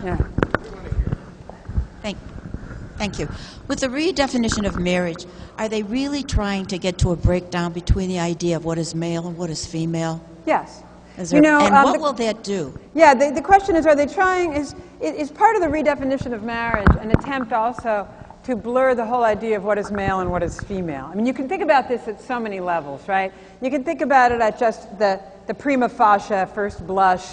Yeah. Thank you. With the redefinition of marriage, are they really trying to get to a breakdown between the idea of what is male and what is female? Yes. And what will that do? Yeah, the question is, are they trying, is part of the redefinition of marriage an attempt also to blur the whole idea of what is male and what is female? I mean, you can think about this at so many levels, right? You can think about it at just the prima facie, first blush,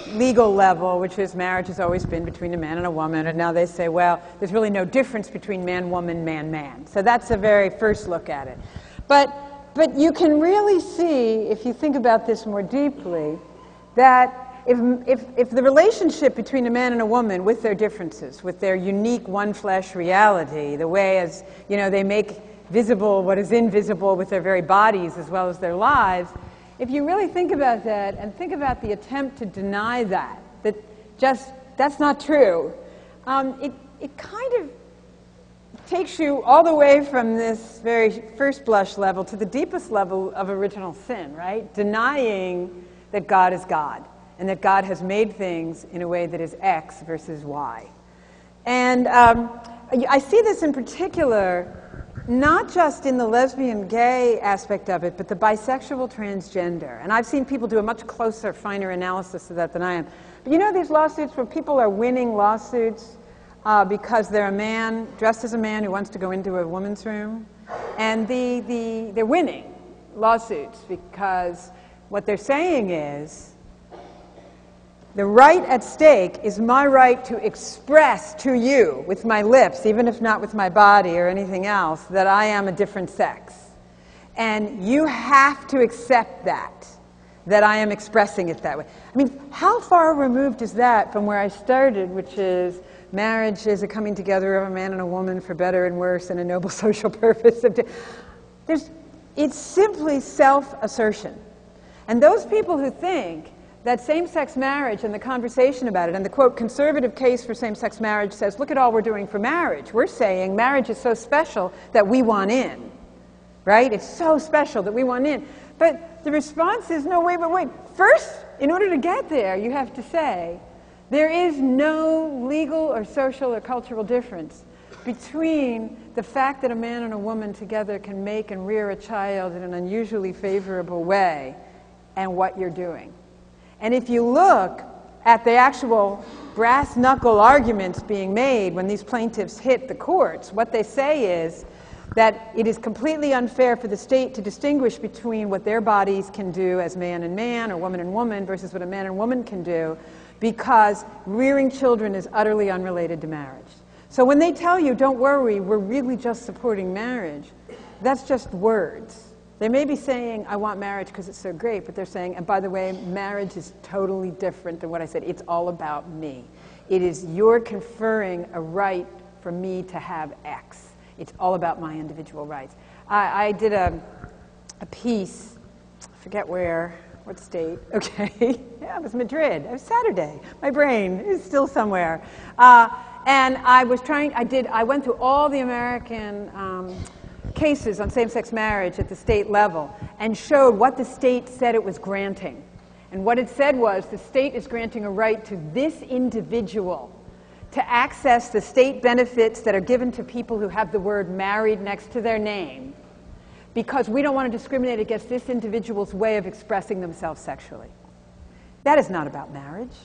legal level, which is marriage has always been between a man and a woman, and now they say, well, there's really no difference between man, woman, man, man. So that's a very first look at it. But you can really see, if you think about this more deeply, that if the relationship between a man and a woman, with their differences, with their unique one-flesh reality, the way as, they make visible what is invisible with their very bodies as well as their lives, if you really think about that and think about the attempt to deny that's not true, it kind of takes you all the way from this very first blush level to the deepest level of original sin, right? Denying that God is God and that God has made things in a way that is X versus Y. And I see this in particular not just in the lesbian gay aspect of it, but the bisexual transgender. And I've seen people do a much closer, finer analysis of that than I am. But these lawsuits where people are winning lawsuits because they're a man, dressed as a man who wants to go into a woman's room. And they're winning lawsuits because what they're saying is, the right at stake is my right to express to you with my lips, even if not with my body or anything else, that I am a different sex. And you have to accept that I am expressing it that way. I mean, how far removed is that from where I started, which is marriage is a coming together of a man and a woman for better and worse and a noble social purpose. It's simply self-assertion. And those people who think that same-sex marriage and the conversation about it, and the, quote, conservative case for same-sex marriage says, look at all we're doing for marriage. We're saying marriage is so special that we want in, right? It's so special that we want in. But the response is, no, wait. First, in order to get there, you have to say, there is no legal or social or cultural difference between the fact that a man and a woman together can make and rear a child in an unusually favorable way and what you're doing. And if you look at the actual brass-knuckle arguments being made when these plaintiffs hit the courts, what they say is that it is completely unfair for the state to distinguish between what their bodies can do as man and man or woman and woman versus what a man and woman can do, because rearing children is utterly unrelated to marriage. So when they tell you, don't worry, we're really just supporting marriage, that's just words. They may be saying, I want marriage because it's so great, but they're saying, and by the way, marriage is totally different than what I said. It's all about me. It is you're conferring a right for me to have X. It's all about my individual rights. I did a piece, I forget what state, okay. Yeah, it was Madrid. It was Saturday. My brain is still somewhere. And I went through all the American cases on same-sex marriage at the state level and showed what the state said it was granting. And what it said was the state is granting a right to this individual to access the state benefits that are given to people who have the word married next to their name, because we don't want to discriminate against this individual's way of expressing themselves sexually. That is not about marriage.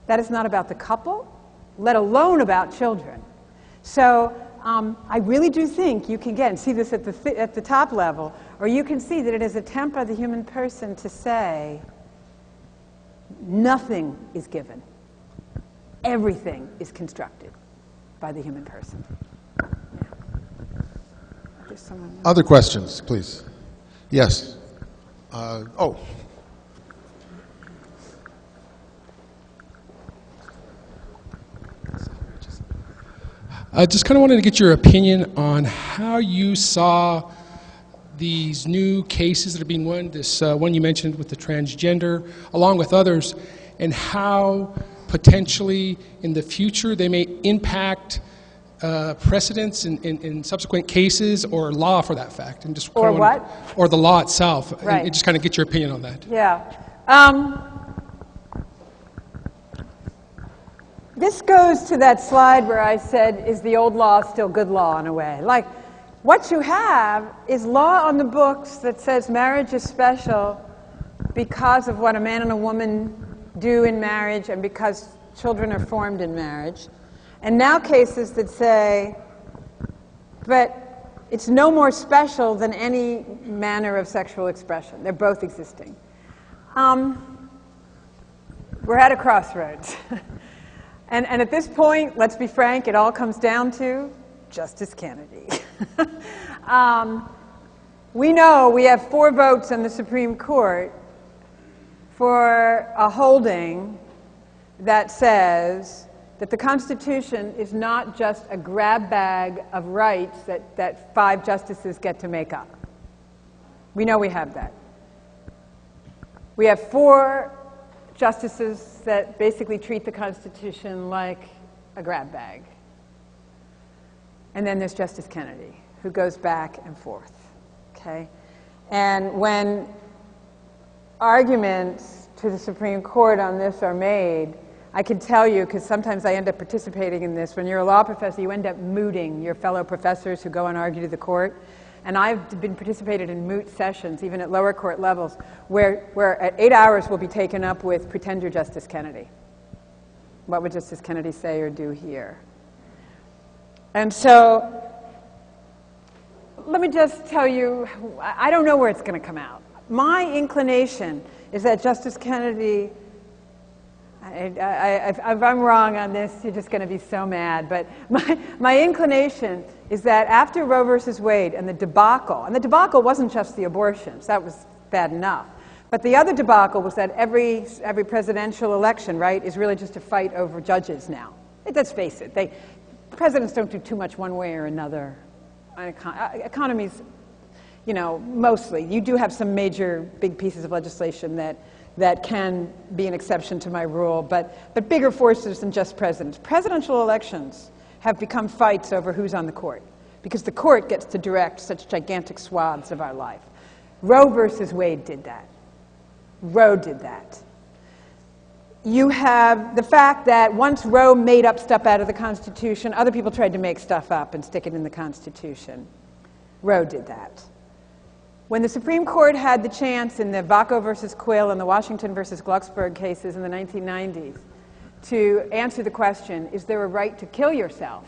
That is not about the couple, let alone about children. So I really do think you can, again, see this at the top level, or you can see that it is an attempt by the human person to say, nothing is given. Everything is constructed by the human person. Yeah. Other questions, please. Yes. I just kind of wanted to get your opinion on how you saw these new cases that are being won, this one you mentioned with the transgender, along with others, and how potentially in the future they may impact precedents in subsequent cases, or law for that fact. And just or what? Or the law itself. Right. And just kind of get your opinion on that. Yeah. this goes to that slide where I said, is the old law still good law in a way? Like, what you have is law on the books that says marriage is special because of what a man and a woman do in marriage and because children are formed in marriage. And now cases that say, but it's no more special than any manner of sexual expression. They're both existing. We're at a crossroads. and at this point, let's be frank, it all comes down to Justice Kennedy. We know we have 4 votes in the Supreme Court for a holding that says that the Constitution is not just a grab bag of rights that 5 justices get to make up. We know we have that. We have 4 justices that basically treat the Constitution like a grab bag. And then there's Justice Kennedy, who goes back and forth, okay? And when arguments to the Supreme Court on this are made, I can tell you, because sometimes I end up participating in this, when you're a law professor, you end up mooting your fellow professors who go and argue to the court. And I've been participated in moot sessions, even at lower court levels, where at 8 hours will be taken up with pretender Justice Kennedy. What would Justice Kennedy say or do here? And so, let me just tell you, I don't know where it's going to come out. My inclination is that Justice Kennedy, if I'm wrong on this, you're just going to be so mad, but my inclination is that after Roe versus Wade and the debacle wasn't just the abortions, that was bad enough, but the other debacle was that every presidential election, right, is really just a fight over judges now. Let's face it, presidents don't do too much one way or another. Economies, you know, mostly. You do have some major big pieces of legislation that can be an exception to my rule, but bigger forces than just presidents. Presidential elections have become fights over who's on the court, because the court gets to direct such gigantic swaths of our life. Roe versus Wade did that. Roe did that. You have the fact that once Roe made up stuff out of the Constitution, other people tried to make stuff up and stick it in the Constitution. Roe did that. When the Supreme Court had the chance in the Vaco versus Quill and the Washington versus Glucksberg cases in the 1990s to answer the question, is there a right to kill yourself?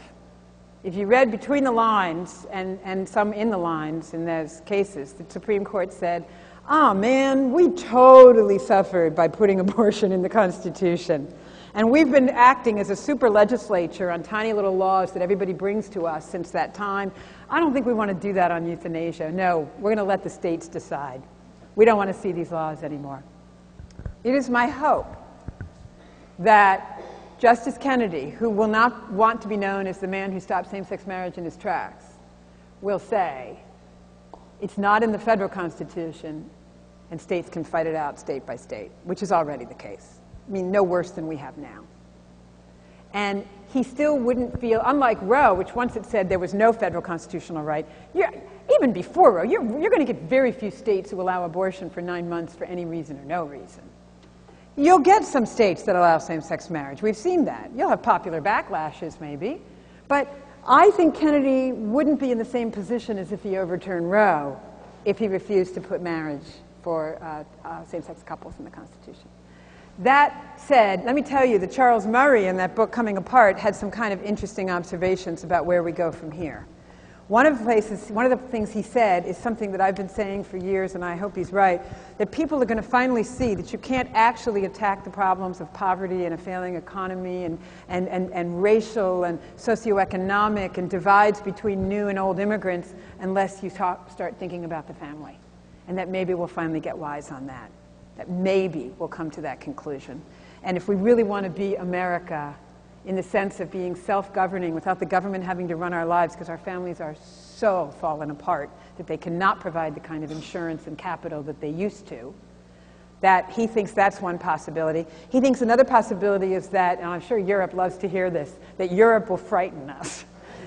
If you read between the lines and some in the lines in those cases, the Supreme Court said, oh man, we totally suffered by putting abortion in the Constitution. And we've been acting as a super legislature on tiny little laws that everybody brings to us since that time. I don't think we want to do that on euthanasia. No, we're going to let the states decide. We don't want to see these laws anymore. It is my hope that Justice Kennedy, who will not want to be known as the man who stopped same-sex marriage in his tracks, will say, it's not in the federal Constitution, and states can fight it out state by state, which is already the case. I mean, no worse than we have now. And he still wouldn't feel, unlike Roe, which once it said there was no federal constitutional right, even before Roe, you're going to get very few states who allow abortion for 9 months for any reason or no reason. You'll get some states that allow same-sex marriage. We've seen that. You'll have popular backlashes, maybe. But I think Kennedy wouldn't be in the same position as if he overturned Roe if he refused to put marriage for same-sex couples in the Constitution. That said, let me tell you that Charles Murray, in that book Coming Apart, had some kind of interesting observations about where we go from here. One of the things he said is something that I've been saying for years, and I hope he's right, that people are going to finally see that you can't actually attack the problems of poverty and a failing economy and racial and socioeconomic and divides between new and old immigrants unless you start thinking about the family. And that maybe we'll finally get wise on that. That maybe we'll come to that conclusion. And if we really want to be America in the sense of being self-governing without the government having to run our lives, because our families are so fallen apart that they cannot provide the kind of insurance and capital that they used to, that he thinks that's one possibility. He thinks another possibility is that, and I'm sure Europe loves to hear this, that Europe will frighten us.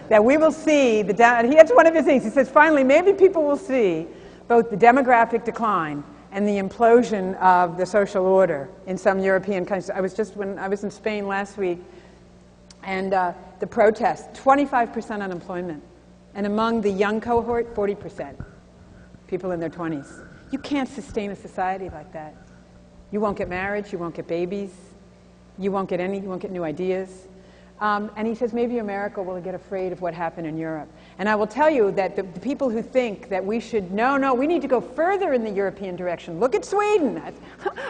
That we will see, that's one of his things. He says, finally, maybe people will see both the demographic decline and the implosion of the social order in some European countries. When I was in Spain last week, And the protests, 25% unemployment. And among the young cohort, 40%. People in their 20s. You can't sustain a society like that. You won't get married, you won't get babies, you won't get new ideas. And he says maybe America will get afraid of what happened in Europe. And I will tell you that the people who think that we should, no, we need to go further in the European direction. Look at Sweden.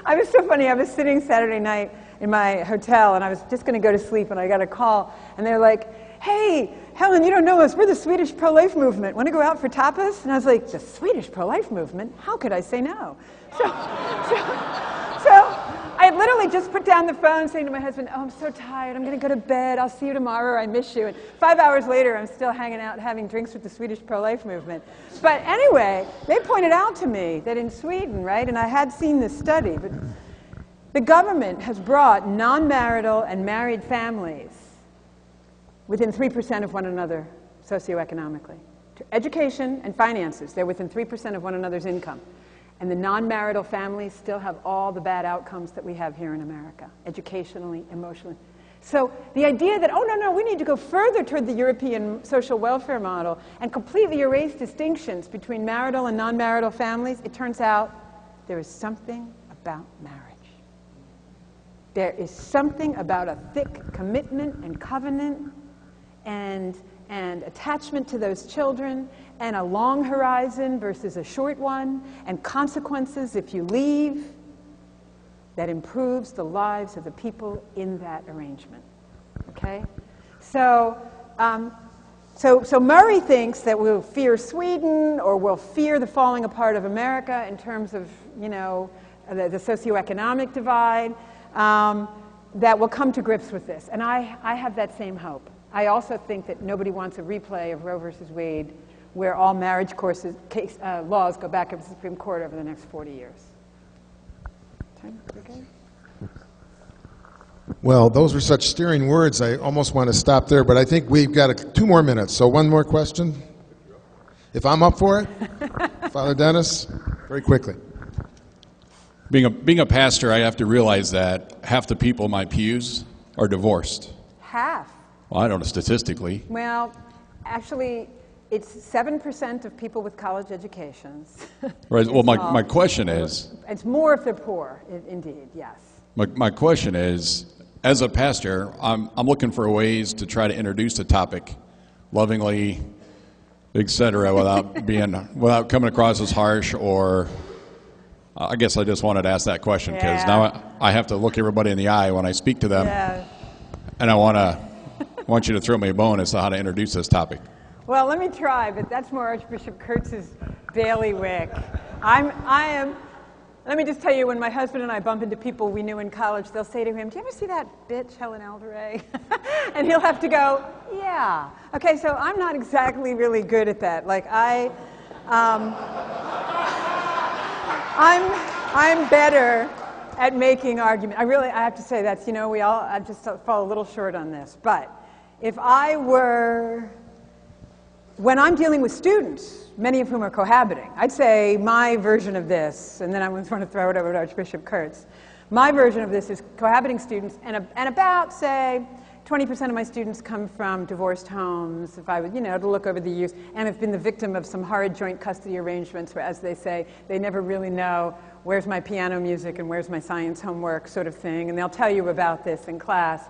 I was so funny. I was sitting Saturday night in my hotel, and I was just going to go to sleep, and I got a call, and they're like, hey, Helen, you don't know us. We're the Swedish pro-life movement. Want to go out for tapas? And I was like, the Swedish pro-life movement? How could I say no? So I literally just put down the phone saying to my husband, oh, I'm so tired. I'm going to go to bed. I'll see you tomorrow. I miss you. And 5 hours later, I'm still hanging out having drinks with the Swedish pro-life movement. But anyway, they pointed out to me that in Sweden, right, and I had seen this study, but the government has brought non-marital and married families within 3% of one another socioeconomically. To education and finances, they're within 3% of one another's income. And the non-marital families still have all the bad outcomes that we have here in America, educationally, emotionally. So the idea that, oh, no, we need to go further toward the European social welfare model and completely erase distinctions between marital and non-marital families, it turns out there is something about marriage. There is something about a thick commitment and covenant and attachment to those children, and a long horizon versus a short one, and consequences if you leave, that improves the lives of the people in that arrangement. Okay? So Murray thinks that we'll fear Sweden, or we'll fear the falling apart of America in terms of, the socioeconomic divide, that we'll come to grips with this. And I have that same hope. I also think that nobody wants a replay of Roe versus Wade, where all marriage laws go back up to the Supreme Court over the next 40 years. Okay? Well, those were such stirring words, I almost want to stop there, but I think we've got 2 more minutes. So one more question. If I'm up for it, Father Dennis, very quickly. Being a pastor, I have to realize that half the people in my pews are divorced. Half. Well, I don't know statistically. Well, actually, it's 7% of people with college educations. Right. Well, my question is... It's more if they're poor, indeed, yes. My question is, as a pastor, I'm looking for ways to try to introduce the topic lovingly, etc., without coming across as harsh, or... I guess I just wanted to ask that question, because now I have to look everybody in the eye when I speak to them, and I want you to throw me a bone as to how to introduce this topic. Well, let me try, but that's more Archbishop Kurtz's bailiwick. Let me just tell you, when my husband and I bump into people we knew in college, they'll say to him, do you ever see that bitch, Helen Alvaré? And he'll have to go, yeah. Okay, so I'm not exactly really good at that. Like, I'm better at making arguments. I have to say that's, I just fall a little short on this. But if when I'm dealing with students, many of whom are cohabiting, I'd say my version of this, and then I want to throw it over to Archbishop Kurtz. My version of this is cohabiting students, and about, say, 20% of my students come from divorced homes, if I would, to look over the years, and have been the victim of some horrid joint custody arrangements where, as they say, they never really know where's my piano music and where's my science homework sort of thing, and they'll tell you about this in class.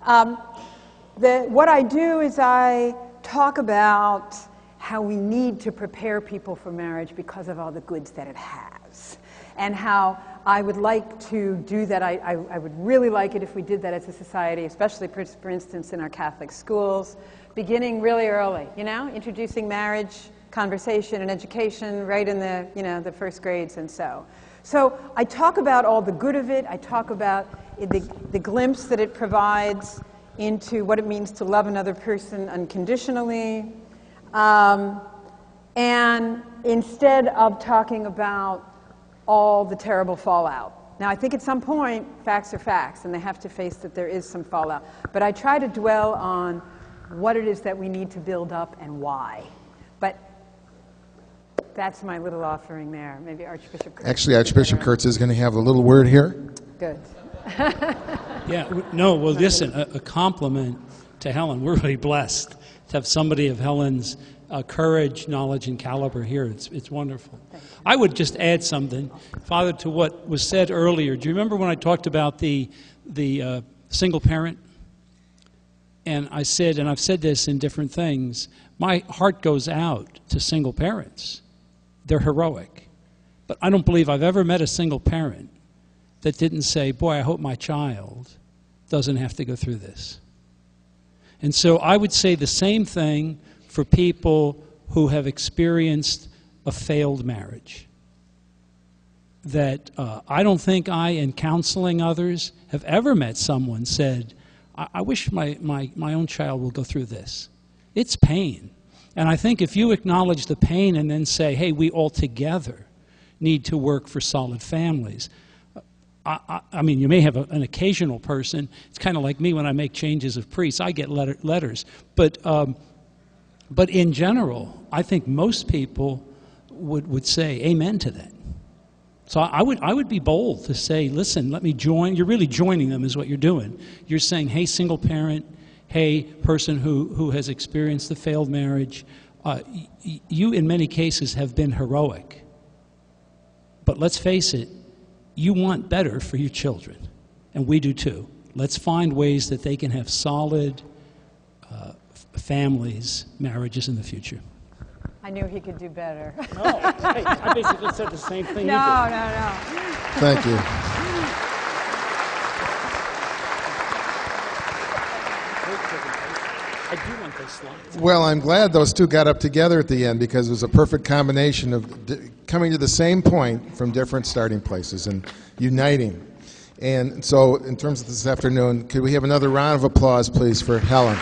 What I do is I talk about how we need to prepare people for marriage because of all the goods that it has, and how I would like to do that. I would really like it if we did that as a society, especially, for instance, in our Catholic schools, beginning really early, introducing marriage, conversation, and education right in the first grades and so. So I talk about all the good of it. I talk about the glimpse that it provides into what it means to love another person unconditionally. And instead of talking about all the terrible fallout. Now, I think at some point, facts are facts, and they have to face that there is some fallout. But I try to dwell on what it is that we need to build up and why. But that's my little offering there. Maybe Archbishop Kurtz. Actually, Archbishop Kurtz is going to have a little word here. Good. Yeah, no, well, listen, a compliment to Helen. We're really blessed to have somebody of Helen's courage, knowledge, and caliber here. It's wonderful. I would just add something, Father, to what was said earlier. Do you remember when I talked about the single parent? And I said, and I've said this in different things, my heart goes out to single parents. They're heroic. But I don't believe I've ever met a single parent that didn't say, boy, I hope my child doesn't have to go through this. And so I would say the same thing for people who have experienced a failed marriage. That I don't think I, in counseling others, have ever met someone said, I wish my own child will go through this. It's pain. And I think if you acknowledge the pain and then say, hey, we all together need to work for solid families. I mean, you may have an occasional person. It's kind of like me when I make changes of priests. I get letters. But in general, I think most people would say amen to that. So I would be bold to say, listen, let me join. You're really joining them is what you're doing. You're saying, hey, single parent, hey, person who has experienced the failed marriage, you in many cases have been heroic. But let's face it, you want better for your children, and we do too. Let's find ways that they can have solid families, marriages in the future. I knew he could do better. No, hey, I basically said the same thing No. Thank you. I do want those slides. Well, I'm glad those two got up together at the end because it was a perfect combination of coming to the same point from different starting places and uniting. And so in terms of this afternoon, could we have another round of applause, please, for Helen?